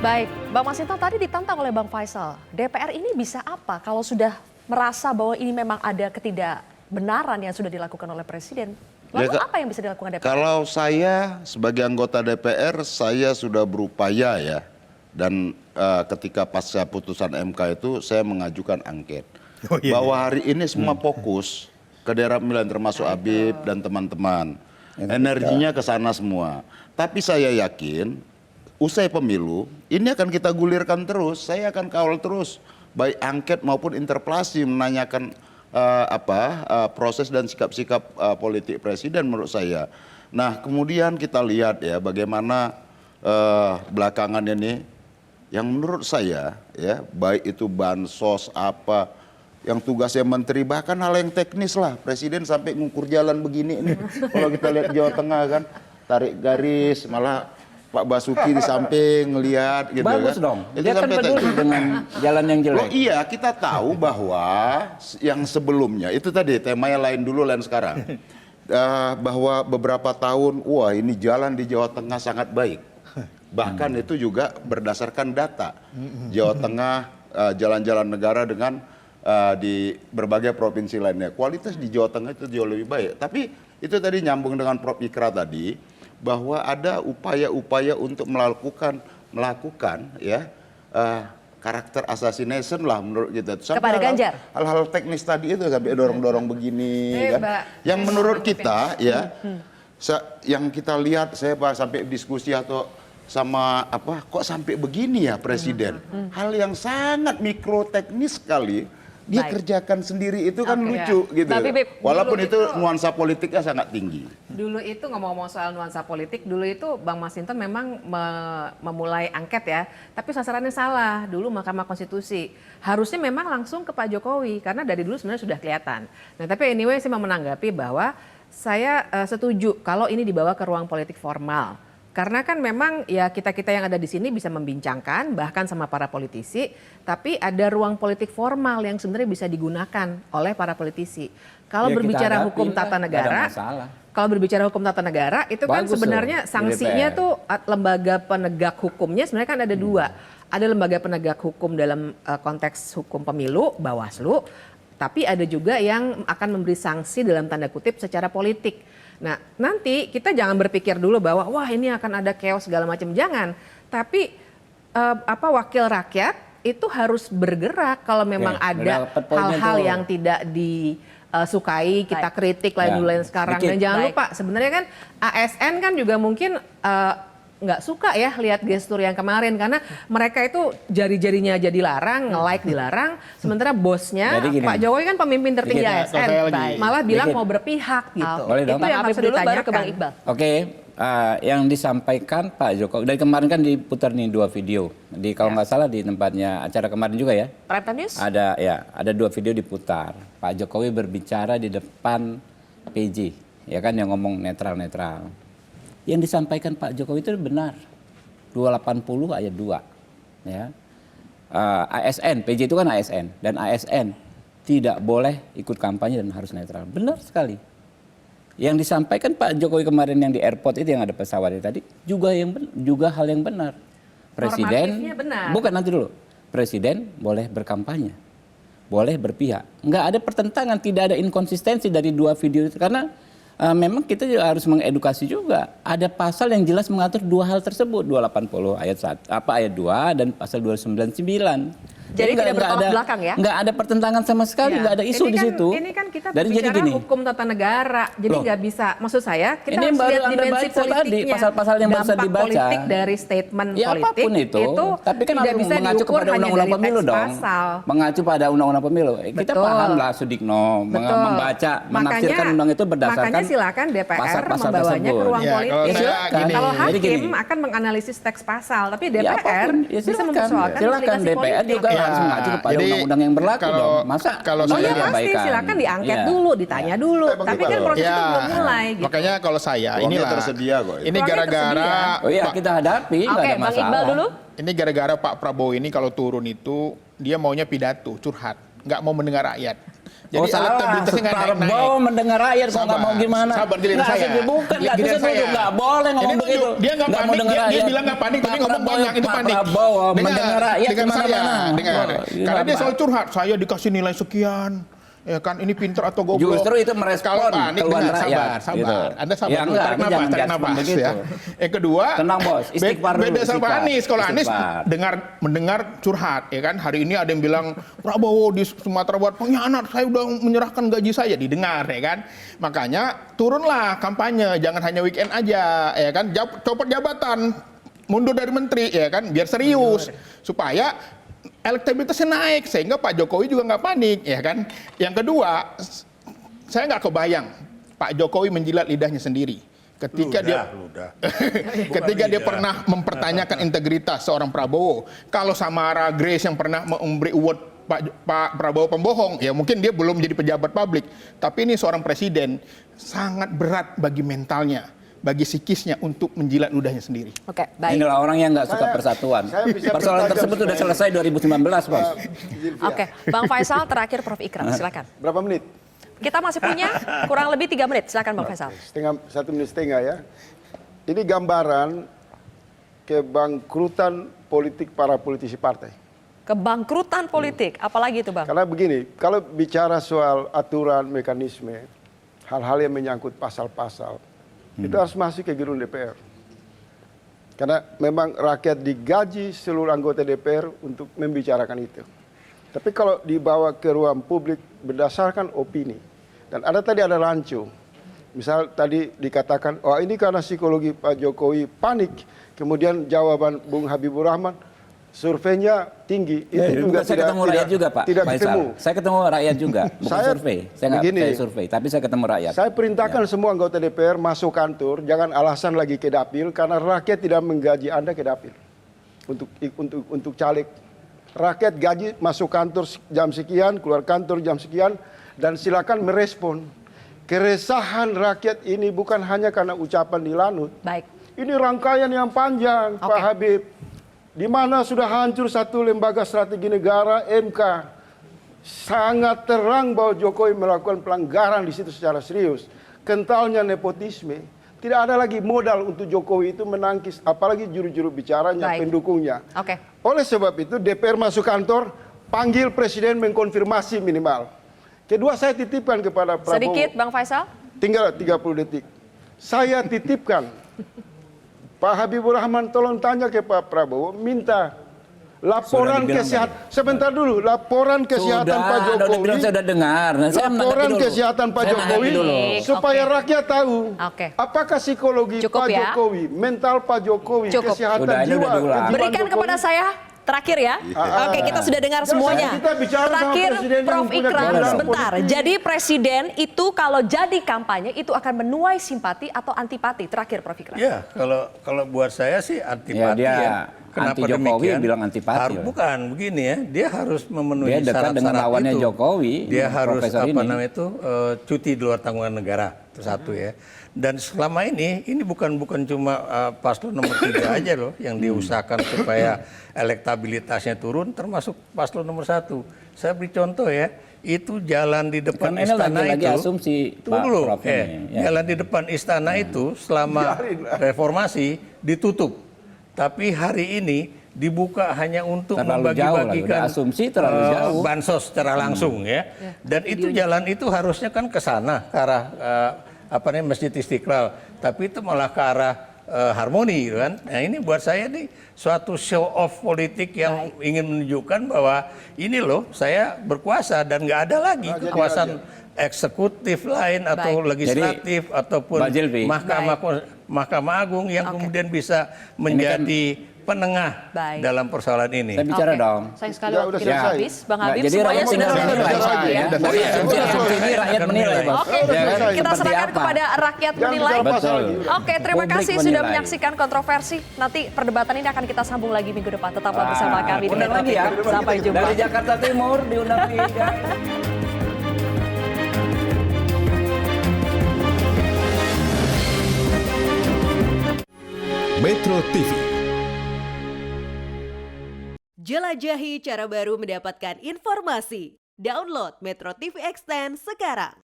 Baik, Bang Masinton tadi ditantang oleh Bang Faisal. DPR ini bisa apa kalau sudah merasa bahwa ini memang ada ketidakbenaran yang sudah dilakukan oleh Presiden? Lalu apa yang bisa dilakukan DPR? Kalau saya sebagai anggota DPR, saya sudah berupaya ya. Dan ketika pasca putusan MK itu saya mengajukan angket. Bahwa hari ini semua fokus ke daerah pemilihan termasuk Habib dan teman-teman. Energinya ke sana semua. Tapi saya yakin usai pemilu, ini akan kita gulirkan terus. Saya akan kawal terus, baik angket maupun interpelasi menanyakan proses dan sikap-sikap politik Presiden menurut saya. Nah, kemudian kita lihat ya bagaimana belakangan ini, yang menurut saya ya baik itu bansos yang tugasnya menteri, bahkan hal yang teknis lah, Presiden sampai ngukur jalan begini ini. Kalau kita lihat Jawa Tengah kan, tarik garis, malah Pak Basuki di samping ngelihat gitu. Bagus kan. dong. Itu Dia kan sampai peduli dengan jalan yang jelek. Oh iya, kita tahu bahwa yang sebelumnya itu tadi temanya lain dulu lain sekarang. Bahwa beberapa tahun, wah ini jalan di Jawa Tengah sangat baik. Bahkan itu juga berdasarkan data. Jawa Tengah jalan-jalan negara dengan di berbagai provinsi lainnya. Kualitas di Jawa Tengah itu jauh lebih baik. Tapi itu tadi nyambung dengan Prof. Ikra tadi, bahwa ada upaya-upaya untuk melakukan ya karakter assassination lah menurut kita. Kepada Ganjar. Hal-hal teknis tadi itu sampai dorong-dorong begini kan. Yang menurut kita ya yang kita lihat, saya sampai diskusi atau sama kok sampai begini ya Presiden. Hal yang sangat mikro teknis sekali dia kerjakan sendiri itu kan lucu gitu. Tapi, walaupun itu nuansa politiknya sangat tinggi. Dulu itu ngomong-ngomong soal nuansa politik, dulu itu Bang Masinton memang memulai angket ya, tapi sasarannya salah. Dulu Mahkamah Konstitusi harusnya memang langsung ke Pak Jokowi karena dari dulu sebenarnya sudah kelihatan. Nah, tapi anyway saya mau menanggapi bahwa saya setuju kalau ini dibawa ke ruang politik formal. Karena kan memang ya kita-kita yang ada di sini bisa membincangkan bahkan sama para politisi, tapi ada ruang politik formal yang sebenarnya bisa digunakan oleh para politisi. Kalau Ya, berbicara hukum tata negara, kalau berbicara hukum tata negara itu kan sebenarnya sanksinya tuh lembaga penegak hukumnya sebenarnya kan ada dua. Ada lembaga penegak hukum dalam konteks hukum pemilu, Bawaslu, tapi ada juga yang akan memberi sanksi dalam tanda kutip secara politik. Nah, nanti kita jangan berpikir dulu bahwa wah ini akan ada chaos segala macam, jangan. Tapi wakil rakyat itu harus bergerak kalau memang ada hal-hal yang tidak disukai, kita kritik lain sekarang. Dan jangan lupa sebenarnya kan ASN kan juga mungkin nggak suka ya lihat gestur yang kemarin karena mereka itu jari-jarinya aja dilarang, nge-like dilarang, sementara bosnya Pak Jokowi kan pemimpin tertinggi ASN, malah bilang mau berpihak gitu. Itu yang harus ditanyakan. Ke Bang Iqbal. Oke, yang disampaikan Pak Jokowi dari kemarin kan diputar nih 2 video, kalau nggak salah di tempatnya acara kemarin juga ya. Prime Time News? Ada 2 video diputar. Pak Jokowi berbicara di depan PJ, ya kan yang ngomong netral-netral. Yang disampaikan Pak Jokowi itu benar. 280 ayat 2. Ya. ASN, PJ itu kan ASN. Dan ASN tidak boleh ikut kampanye dan harus netral. Benar sekali. Yang disampaikan Pak Jokowi kemarin yang di airport itu yang ada pesawat tadi juga hal yang benar. Presiden, benar. bukan nanti dulu. Presiden boleh berkampanye. Boleh berpihak. Nggak ada pertentangan, tidak ada inkonsistensi dari 2 video itu. Karena memang kita juga harus mengedukasi juga. Ada pasal yang jelas mengatur 2 hal tersebut, 280 ayat 2 dan pasal 299. Jadi tidak bertolak belakang ya? Nggak ada pertentangan sama sekali, nggak ada isu di situ. Ini kan kita bicara hukum tata negara, jadi nggak bisa. Maksud saya kita harus lihat dimensi politiknya. Pasal-pasal yang baru dibaca. Dampak politik dari statement politik itu tapi kan tidak bisa mengacu diukur kepada hanya undang-undang dari pemilu teks dong. pasal. Mengacu pada undang-undang pemilu. Kita paham lah Sudikno membaca, menafsirkan undang itu berdasarkan makanya silakan DPR pasal-pasal membawanya ke ruang politik. Kalau hakim akan menganalisis teks pasal, tapi DPR bisa mempersoalkan. Silakan DPR juga harus mengacu kepada undang-undang yang berlaku dong. Masa kalau saya pasti silakan diangket dulu, ditanya dulu. Tapi kan proses itu belum mulai gitu. Makanya kalau saya inilah tersedia kok. Ini gara-gara kita hadapi enggak ada masalah. Iqbal dulu. Ini gara-gara Pak Prabowo ini kalau turun itu dia maunya pidato, curhat, nggak mau mendengar rakyat. Jadi elektabilitasnya nggak naik-naik. Prabowo mendengar rakyat kok nggak mau gimana? Sabar, giliran Nggak, saya. bukan, nggak bisa Giliran saya. duduk, nggak boleh ngomong Ini begitu. Dia nggak mau panik, dengar dia rakyat. bilang nggak panik, tapi Pak ngomong Prabowo- banyak, itu Pak panik. Prabowo mendengar rakyat dengar saya, kemana-mana. dengar. Oh, Karena dia apa? selalu curhat, saya dikasih nilai sekian. Ya kan, ini pinter atau goblok. Justru itu merespon Kalau panik, keluhan dengar, rakyat, sabar. gitu. Anda sabar Ya, dulu, enggak, tarik tapi nafas, jangan tarik judgement nafas begitu. ya. Yang kedua, Tenang, Bos. Istighfar dulu, beda sama istighfar. Anies. Kalau Anies Istighfar. mendengar curhat, ya kan. Hari ini ada yang bilang, Prabowo di Sumatera Barat pengkhianat, saya udah menyerahkan gaji saya, didengar, ya kan. Makanya turunlah kampanye, jangan hanya weekend aja, ya kan. Copot jabatan, mundur dari menteri, ya kan, biar serius. Supaya elektabilitasnya naik, sehingga Pak Jokowi juga nggak panik, ya kan. Yang kedua, saya nggak kebayang Pak Jokowi menjilat lidahnya sendiri ketika ketika dia pernah mempertanyakan integritas seorang Prabowo. Kalau Samara Grace yang pernah memberi award Pak Prabowo pembohong, ya mungkin dia belum jadi pejabat publik. Tapi ini seorang presiden, sangat berat bagi mentalnya, bagi psikisnya untuk menjilat ludahnya sendiri. Oke, baik. Inilah orang yang nggak suka persatuan. saya bisa Persoalan bertajam tersebut sudah selesai 2019, Bos. Oke, Bang Faisal terakhir Prof Ikram, silakan. Berapa menit? Kita masih punya kurang lebih 3 menit, silakan Bang Faisal. 1 menit setengah ya. Ini gambaran kebangkrutan politik para politisi partai. Kebangkrutan politik, apalagi itu Bang? Karena begini, kalau bicara soal aturan, mekanisme, hal-hal yang menyangkut pasal-pasal, itu harus masuk ke gedung DPR. Karena memang rakyat digaji seluruh anggota DPR untuk membicarakan itu. Tapi kalau dibawa ke ruang publik berdasarkan opini, dan tadi ada rancu. Misal tadi dikatakan, oh ini karena psikologi Pak Jokowi panik. Kemudian jawaban Bung Habibur Rahman, surveinya tinggi. Itu juga saya ketemu rakyat juga, Pak tidak Faisal. ketemu. Saya ketemu rakyat juga, bukan Saya survei. Saya nggak begini, saya survei, tapi saya ketemu rakyat. Saya perintahkan semua anggota DPR masuk kantor, jangan alasan lagi ke dapil, karena rakyat tidak menggaji Anda ke dapil. Untuk caleg. Rakyat gaji masuk kantor jam sekian, keluar kantor jam sekian, dan silakan merespon. Keresahan rakyat ini bukan hanya karena ucapan di lanut. Baik. Ini rangkaian yang panjang, Pak Habib. Di mana sudah hancur satu lembaga strategi negara, MK. Sangat terang bahwa Jokowi melakukan pelanggaran di situ secara serius. Kentalnya nepotisme. Tidak ada lagi modal untuk Jokowi itu menangkis, apalagi juru-juru bicaranya, pendukungnya. Oke. Oleh sebab itu DPR masuk kantor, panggil Presiden mengkonfirmasi minimal. Kedua, saya titipkan kepada Prabowo. Sedikit Bang Faisal. Tinggal 30 detik. Saya titipkan. Pak Habibur Rahman tolong tanya ke Pak Prabowo, minta laporan kesehatan. Sebentar dulu, laporan kesehatan Pak Jokowi. Saya sudah dengar. Nah, laporan kesehatan Pak Jokowi supaya rakyat tahu apakah psikologi Pak Jokowi, mental Pak Jokowi, kesehatan jiwa. Berikan kepada saya. Terakhir ya, oke kita sudah dengar semuanya. Terakhir Prof Ikram sebentar. Jadi presiden itu kalau jadi kampanye itu akan menuai simpati atau antipati. Terakhir Prof Ikram. Ya kalau buat saya sih antipati ya. Kenapa anti Jokowi demikian? Bilang antipati. Bukan begini ya, dia harus memenuhi dia dekat dengan lawannya itu. Jokowi. Dia harus namanya itu cuti di luar tanggungan negara itu satu ya. Dan selama ini bukan cuma paslon nomor 3 aja loh yang diusahakan supaya elektabilitasnya turun, termasuk paslon nomor 1. Saya beri contoh ya, itu jalan di depan istana lagi itu. Asumsi Tunggu dulu, ya. jalan di depan istana itu selama reformasi ditutup, tapi hari ini dibuka hanya untuk membagi-bagikan bansos secara langsung ya. Dan itu jalan itu harusnya kan ke sana, ke arah Masjid Istiqlal, tapi itu malah ke arah harmoni kan. Nah ini buat saya nih suatu show off politik yang ingin menunjukkan bahwa ini loh saya berkuasa dan nggak ada lagi kekuasaan eksekutif lain atau legislatif ataupun Mahkamah Agung yang kemudian bisa menjadi penengah dalam persoalan ini. Saya bicara dong. Sayang sekali waktu kita habis, Bang Habib. Jadi rakyat tinggal menilai ya. Asumsi ini rakyat menilai, Bang. Oke, kita serahkan kepada rakyat menilai. Oke, terima kasih sudah menyaksikan kontroversi. Nanti perdebatan ini akan kita sambung lagi minggu depan. Tetaplah bersama kami di Metro TV. Sampai jumpa. Dari Jakarta Timur diundang di Metro TV. Jelajahi cara baru mendapatkan informasi Download Metro TV Extend sekarang.